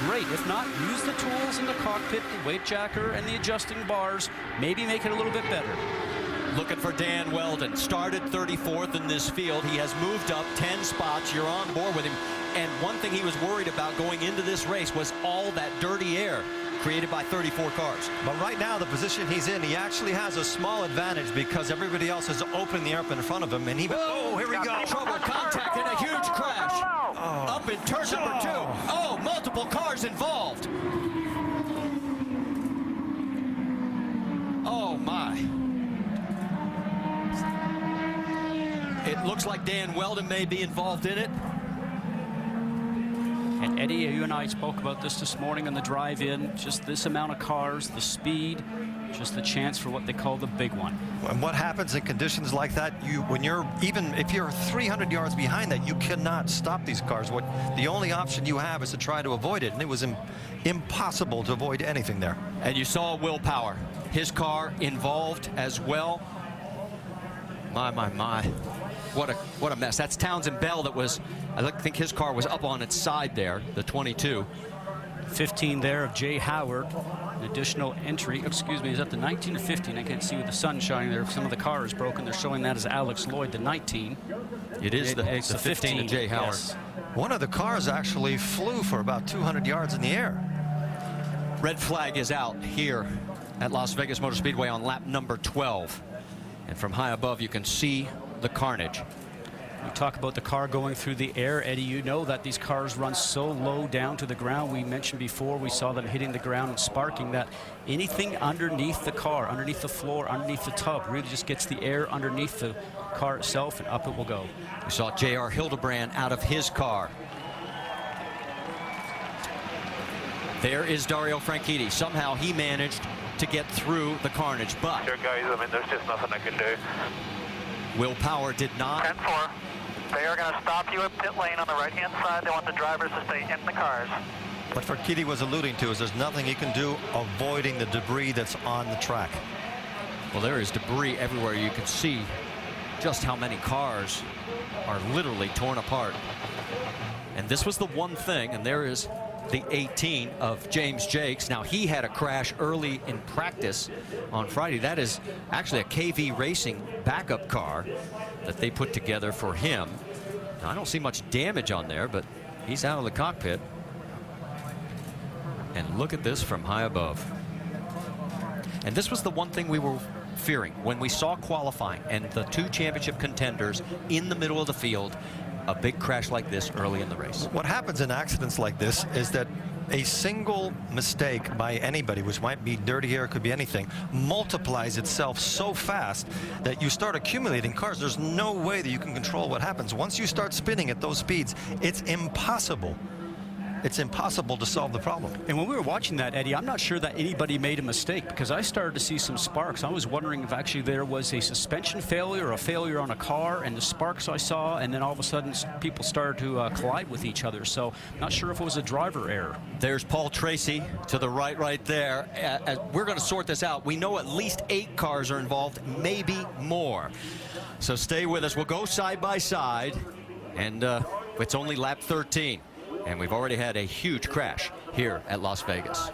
great. If not, use the tools in the cockpit, the weight jacker and the adjusting bars. Maybe make it a little bit better. Looking for Dan Wheldon. Started 34th in this field. He has moved up 10 spots. You're on board with him. And one thing he was worried about going into this race was all that dirty air created by 34 cars. But right now, the position he's in, he actually has a small advantage because everybody else is opening the air up in front of him. And he, oh, here we go. Trouble, contact, and a huge crash. Oh. Up in turn number 2. Oh, multiple cars involved. Oh, my. It looks like Dan Wheldon may be involved in it. And Eddie, you and I spoke about this morning on the drive-in. Just this amount of cars, the speed, just the chance for what they call the big one. And what happens in conditions like that, when you're, even if you're 300 yards behind that, you cannot stop these cars. The only option you have is to try to avoid it, and it was impossible to avoid anything there. And you saw Will Power, his car involved as well. My. What a mess. That's Townsend Bell that was, I think his car was up on its side there, the 22. 15 there of Jay Howard. An additional entry, excuse me, is that the 19 or 15? I can't see with the sun shining there. Some of the car is broken. They're showing that as Alex Lloyd, the 19. It is the 15 of Jay Howard. Yes. One of the cars actually flew for about 200 yards in the air. Red flag is out here at Las Vegas Motor Speedway on lap number 12. And from high above, you can see the carnage. We talk about the car going through the air. Eddie, you know that these cars run so low down to the ground. We mentioned before, we saw them hitting the ground and sparking, that anything underneath the car, underneath the floor, underneath the tub, really just gets the air underneath the car itself, and up it will go. We saw J.R. Hildebrand out of his car. There is Dario Franchitti. Somehow he managed to get through the carnage, but Sure, guys, I mean, there's just nothing I can do. Will Power did not. 10-4. They are going to stop you at pit lane on the right-hand side. They want the drivers to stay in the cars. What Franchitti was alluding to is there's nothing he can do avoiding the debris that's on the track. Well, there is debris everywhere. You can see just how many cars are literally torn apart. And this was the one thing, and there is the 18 of James Jakes. Now, he had a crash early in practice on Friday. That is actually a KV Racing backup car that they put together for him. Now, I don't see much damage on there, but he's out of the cockpit. And look at this from high above. And this was the one thing we were fearing when we saw qualifying and the two championship contenders in the middle of the field. A big crash like this early in the race. What happens in accidents like this is that a single mistake by anybody, which might be dirty air, could be anything, multiplies itself so fast that you start accumulating cars. There's no way that you can control what happens. Once you start spinning at those speeds, it's impossible. It's impossible to solve the problem. And when we were watching that, Eddie, I'm not sure that anybody made a mistake, because I started to see some sparks. I was wondering if actually there was a suspension failure or a failure on a car, and the sparks I saw, and then all of a sudden people started to collide with each other. So not sure if it was a driver error. There's Paul Tracy to the right there. We're going to sort this out. We know at least 8 cars are involved, maybe more. So stay with us. We'll go side by side, and it's only lap 13. And we've already had a huge crash here at Las Vegas.